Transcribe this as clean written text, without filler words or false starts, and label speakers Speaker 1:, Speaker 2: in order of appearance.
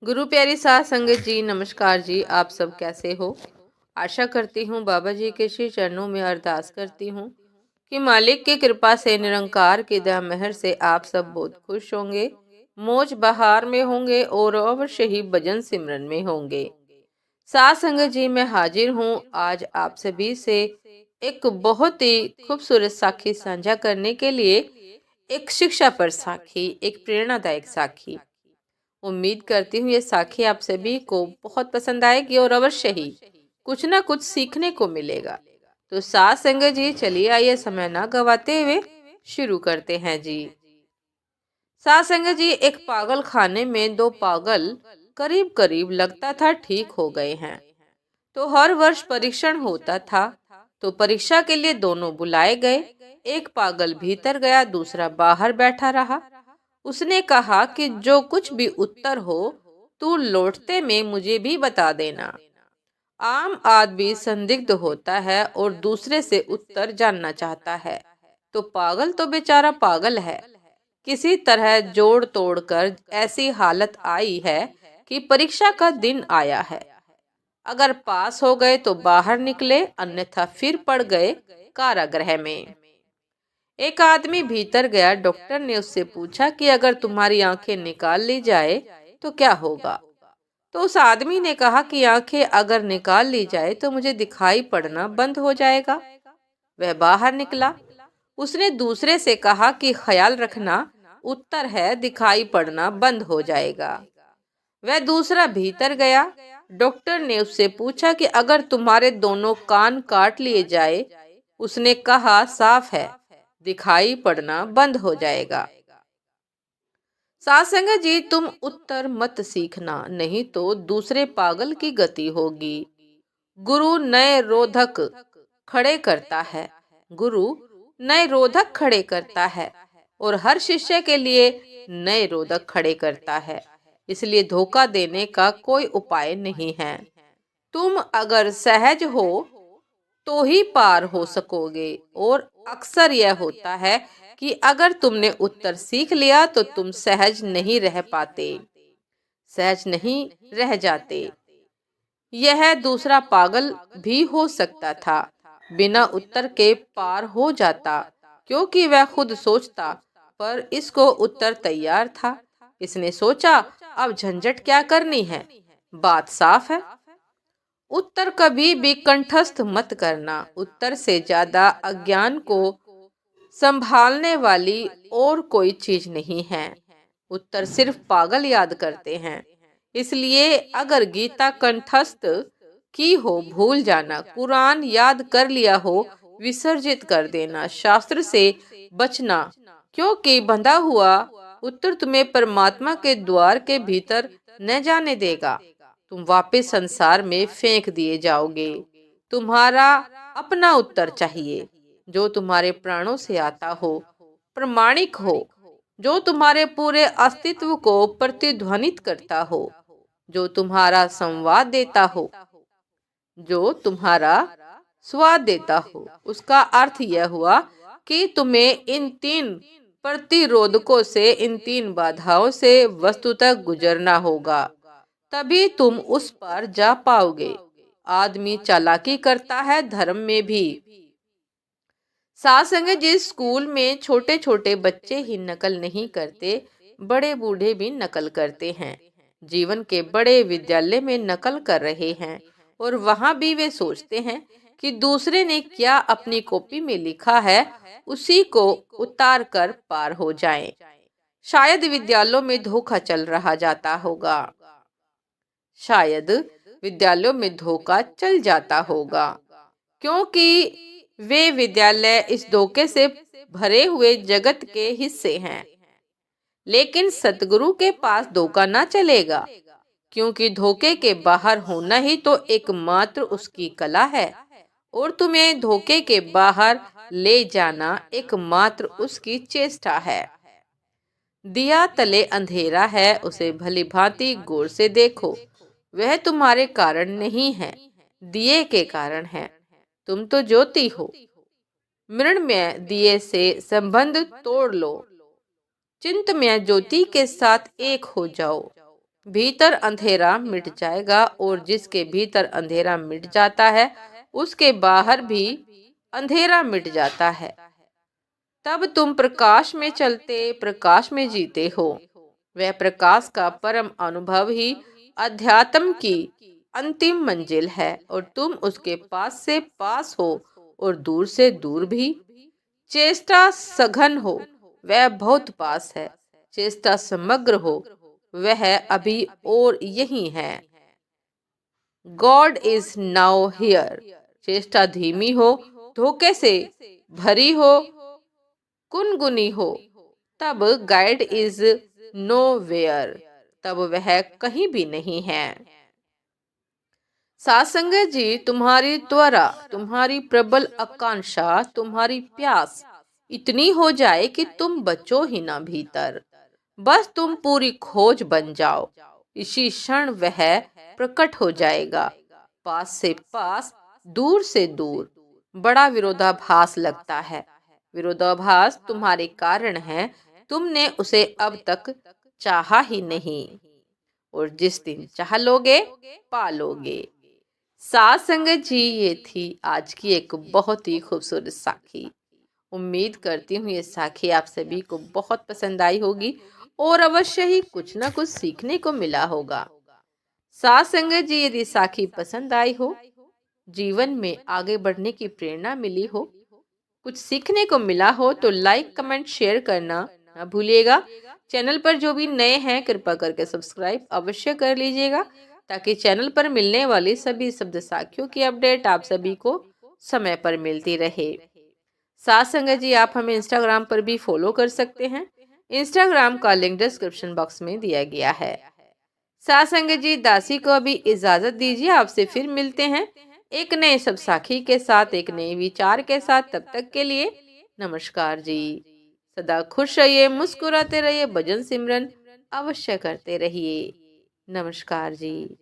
Speaker 1: गुरु प्यारी साध संगत जी, नमस्कार जी। आप सब कैसे हो? आशा करती हूँ बाबा जी के श्री चरणों में अरदास करती हूँ कि मालिक की कृपा से, निरंकार की दया मेहर से आप सब बहुत खुश होंगे, मौज बहार में होंगे और अवश्य ही भजन सिमरन में होंगे। साध संगत जी, मैं हाजिर हूँ आज आप सभी से एक बहुत ही खूबसूरत साखी साझा करने के लिए। एक शिक्षा पर साखी, एक प्रेरणादायक साखी। उम्मीद करती हूँ ये साखी आप सभी को बहुत पसंद आएगी और अवश्य ही कुछ ना कुछ सीखने को मिलेगा। तो साथ संगत जी, चलिए आइए समय ना गवाते हुए शुरू करते हैं जी। साथ संगत जी, एक पागल खाने में दो पागल करीब करीब लगता था ठीक हो गए हैं। तो हर वर्ष परीक्षण होता था, तो परीक्षा के लिए दोनों बुलाए गए। एक पागल भीतर गया, दूसरा बाहर बैठा रहा। उसने कहा कि जो कुछ भी उत्तर हो तू लौटते में मुझे भी बता देना। आम आदमी संदिग्ध होता है और दूसरे से उत्तर जानना चाहता है, तो पागल तो बेचारा पागल है। किसी तरह जोड़ तोड़ कर ऐसी हालत आई है कि परीक्षा का दिन आया है। अगर पास हो गए तो बाहर निकले, अन्यथा फिर पड़ गए कारागृह में। एक आदमी भीतर गया। डॉक्टर ने उससे पूछा कि अगर तुम्हारी आंखें निकाल ली जाए तो क्या होगा? तो उस आदमी ने कहा कि आंखें अगर निकाल ली जाए तो मुझे दिखाई पड़ना बंद हो जाएगा। वह बाहर निकला। उसने दूसरे से कहा कि ख्याल रखना, उत्तर है दिखाई पड़ना बंद हो जाएगा। वह दूसरा भीतर गया। डॉक्टर ने उससे पूछा कि अगर तुम्हारे दोनों कान काट लिए जाए, उसने कहा साफ है दिखाई पड़ना बंद हो जाएगा। सासंग जी, तुम उत्तर मत सीखना, नहीं तो दूसरे पागल की गति होगी। गुरु नए रोधक खड़े करता है। गुरु नए रोधक खड़े करता है और हर शिष्य के लिए नए रोधक खड़े करता है। इसलिए धोखा देने का कोई उपाय नहीं है। तुम अगर सहज हो तो ही पार हो सकोगे, और अक्सर यह होता है कि अगर तुमने उत्तर सीख लिया तो तुम सहज नहीं रह पाते, सहज नहीं रह जाते। यह दूसरा पागल भी हो सकता था, बिना उत्तर के पार हो जाता, क्योंकि वह खुद सोचता, पर इसको उत्तर तैयार था। इसने सोचा अब झंझट क्या करनी है, बात साफ है। उत्तर कभी भी कंठस्थ मत करना। उत्तर से ज्यादा अज्ञान को संभालने वाली और कोई चीज नहीं है। उत्तर सिर्फ पागल याद करते हैं। इसलिए अगर गीता कंठस्थ की हो भूल जाना, कुरान याद कर लिया हो विसर्जित कर देना, शास्त्र से बचना, क्योंकि बंधा हुआ उत्तर तुम्हें परमात्मा के द्वार के भीतर न जाने देगा। तुम वापस संसार में फेंक दिए जाओगे। तुम्हारा अपना उत्तर चाहिए, जो तुम्हारे प्राणों से आता हो, प्रमाणिक हो, जो तुम्हारे पूरे अस्तित्व को प्रतिध्वनित करता हो, जो तुम्हारा संवाद देता हो, जो तुम्हारा स्वाद देता हो। उसका अर्थ यह हुआ कि तुम्हें इन तीन प्रतिरोधकों से, इन तीन बाधाओं से वस्तु तक गुजरना होगा, तभी तुम उस पर जा पाओगे। आदमी चालाकी करता है धर्म में भी। साथ संगत, जिस स्कूल में छोटे छोटे बच्चे ही नकल नहीं करते, बड़े बूढ़े भी नकल करते हैं। जीवन के बड़े विद्यालय में नकल कर रहे हैं, और वहां भी वे सोचते हैं कि दूसरे ने क्या अपनी कॉपी में लिखा है उसी को उतार कर पार हो जाएं। शायद विद्यालयों में धोखा चल रहा जाता होगा, शायद विद्यालयों में धोखा चल जाता होगा, क्योंकि वे विद्यालय इस धोखे से भरे हुए जगत के हिस्से हैं। लेकिन सतगुरु के पास धोखा ना चलेगा, क्योंकि धोखे के बाहर होना ही तो एकमात्र उसकी कला है, और तुम्हें धोखे के बाहर ले जाना एकमात्र उसकी चेष्टा है। दिया तले अंधेरा है, उसे भली भांति गौर से देखो। वह तुम्हारे कारण नहीं है, दिए के कारण है। तुम तो ज्योति हो। मृण्मय दिए से संबंध तोड़ लो, चिंतमय ज्योति के साथ एक हो जाओ। भीतर अंधेरा मिट जाएगा, और जिसके भीतर अंधेरा मिट जाता है उसके बाहर भी अंधेरा मिट जाता है। तब तुम प्रकाश में चलते, प्रकाश में जीते हो। वह प्रकाश का परम अनुभव ही अध्यात्म की अंतिम मंजिल है, और तुम उसके पास से पास हो और दूर से दूर भी। चेष्टा सघन हो, वह बहुत पास है। चेष्टा समग्र हो, वह अभी और यही है। God is now here. चेष्टा धीमी हो, धोखे से भरी हो, गुनगुनी हो, तब गाइड इज नो वेयर, तब वह कहीं भी नहीं है। सासंगत जी, तुम्हारी त्वरा, तुम्हारी प्रबल आकांक्षा, तुम्हारी प्यास इतनी हो जाए कि तुम बचो ही ना भीतर। बस तुम पूरी खोज बन जाओ, इसी क्षण वह प्रकट हो जाएगा। पास से पास, दूर से दूर। बड़ा विरोधाभास लगता है। विरोधाभास तुम्हारे कारण है, तुमने उसे अब तक चाहा ही नहीं, और जिस दिन चाह लोगे पा लोगे। साथ संगत जी, ये थी आज की एक बहुत ही खूबसूरत साखी। उम्मीद करती हूँ ये साखी आप सभी को बहुत पसंद आई होगी और अवश्य ही कुछ ना कुछ सीखने को मिला होगा। साथ संगत जी, यदि साखी पसंद आई हो, जीवन में आगे बढ़ने की प्रेरणा मिली हो, कुछ सीखने को मिला हो, तो लाइक कमेंट शेयर करना ना भूलिएगा। चैनल पर जो भी नए हैं कृपया करके सब्सक्राइब अवश्य कर लीजिएगा, ताकि चैनल पर मिलने वाली सभी शब्द साखियों की अपडेट आप सभी को समय पर मिलती रहे। साथ संगत जी, आप हमें इंस्टाग्राम पर भी फॉलो कर सकते हैं। इंस्टाग्राम का लिंक डिस्क्रिप्शन बॉक्स में दिया गया है। साथ संगत जी, दासी को अभी इजाजत दीजिए। आपसे फिर मिलते हैं एक नए सब साखी के साथ, एक नए विचार के साथ। तब तक के लिए नमस्कार जी। सदा खुश रहिए, मुस्कुराते रहिए, भजन सिमरन अवश्य करते रहिए। नमस्कार जी।